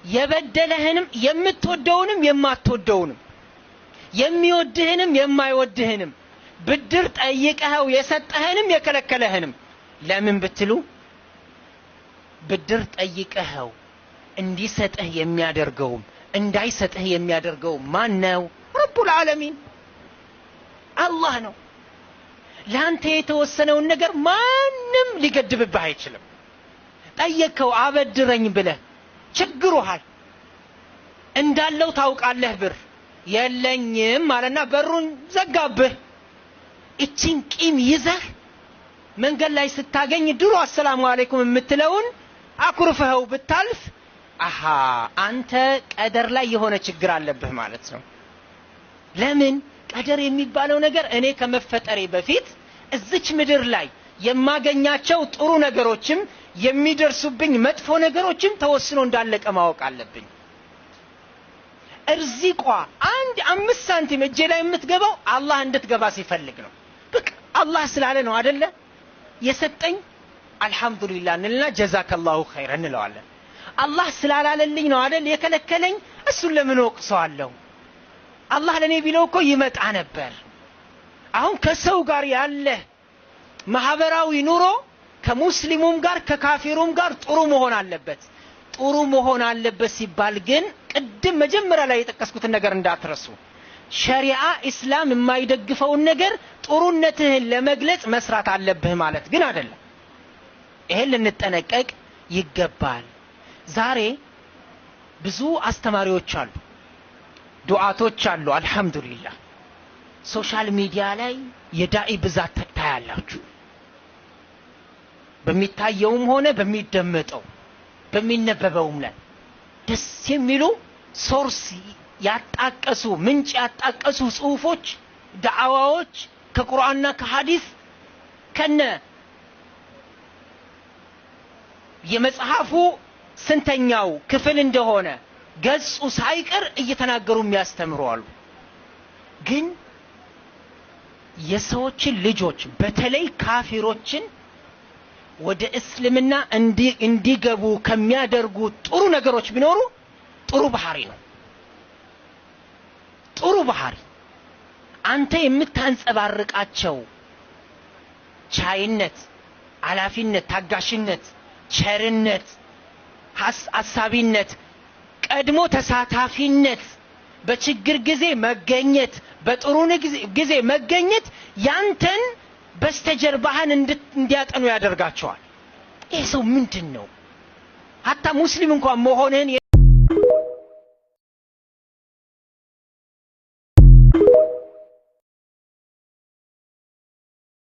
የበደለህንም የምትወደውንም የማትወደውንም የሚወድህንም የማይወድህንም ብድር ጠይቀኸው የሰጠህንም የከለከለህንም ለምን ብትሉ ብድር ጠይቀኸው እንዲሰጥህ የሚያደርገው እንዳይሰጥህ የሚያደርገው ማን ነው? ረቡል ዓለሚን አላህ ነው። ላንተ የተወሰነውን ነገር ማንም ሊገድብብህ አይችልም። ጠየቀው አበድረኝ ብለህ ችግሩሃል እንዳለው ታውቃለህ ብር የለኝም ማለና በሩን ዘጋብህ። እቺን ቂም ይዘህ መንገድ ላይ ስታገኝ ድሮ አሰላሙ አለይኩም የምትለውን አኩርፈው ብታልፍ አንተ ቀደር ላይ የሆነ ችግር አለብህ ማለት ነው። ለምን ቀደር የሚባለው ነገር እኔ ከመፈጠሬ በፊት እዚች ምድር ላይ የማገኛቸው ጥሩ ነገሮችም የሚደርሱብኝ መጥፎ ነገሮችም ተወስኖ እንዳለቀ ማወቅ አለብኝ። እርዚቋ አንድ 5 ሳንቲም እጄ ላይ የምትገባው አላህ እንድትገባ ሲፈልግ ነው። በቃ አላህ ስላለ ነው አይደለ የሰጠኝ አልহামዱሊላህ እንልና ጀዛከላሁ ኸይር እንለዋለን። አላህ ስላላለልኝ ነው አይደል የከለከለኝ እሱን ለምን ወቅሰዋለሁ? አላህ ለኔ ቢለው እኮ ይመጣ ነበር። አሁን ከሰው ጋር ያለ ማህበራዊ ኑሮ ከሙስሊሙም ጋር ከካፊሩም ጋር ጥሩ መሆን አለበት። ጥሩ መሆን አለበት ሲባል ግን ቅድም መጀመሪያ ላይ የጠቀስኩት ነገር እንዳትረሱ። ሸሪዓ እስላም የማይደግፈውን ነገር ጥሩነትህን ለመግለጽ መስራት አለብህ ማለት ግን አይደለም። ይሄን ልንጠነቀቅ ይገባል። ዛሬ ብዙ አስተማሪዎች አሉ፣ ዱዓቶች አሉ። አልহামዱሊላህ ሶሻል ሚዲያ ላይ የዳኢ ብዛት ታያላችሁ። በሚታየውም ሆነ በሚደመጠው በሚነበበውም ላይ ደስ የሚሉ ሶርስ ያጣቀሱ ምንጭ ያጣቀሱ ጽሁፎች ዳዓዋዎች ከቁርአንና ከሐዲስ ከነ የመጽሐፉ ስንተኛው ክፍል እንደሆነ ገጹ ሳይቀር እየተናገሩ የሚያስተምሩ አሉ። ግን የሰዎችን ልጆች በተለይ ካፊሮችን ወደ እስልምና እንዲገቡ ከሚያደርጉ ጥሩ ነገሮች ቢኖሩ ጥሩ ባህሪ ነው። ጥሩ ባህሪ አንተ የምታንጸባርቃቸው ቻይነት፣ አላፊነት፣ ታጋሽነት፣ ቸርነት፣ አሳቢነት፣ ቀድሞ ተሳታፊነት፣ በችግር ጊዜ መገኘት፣ በጥሩ ጊዜ መገኘት ያንተን በስተጀርባህን እንዲያጠኑ ያደርጋቸዋል። ይሄ ሰው ምንድነው? ሀታ ሙስሊም እንኳን መሆንህን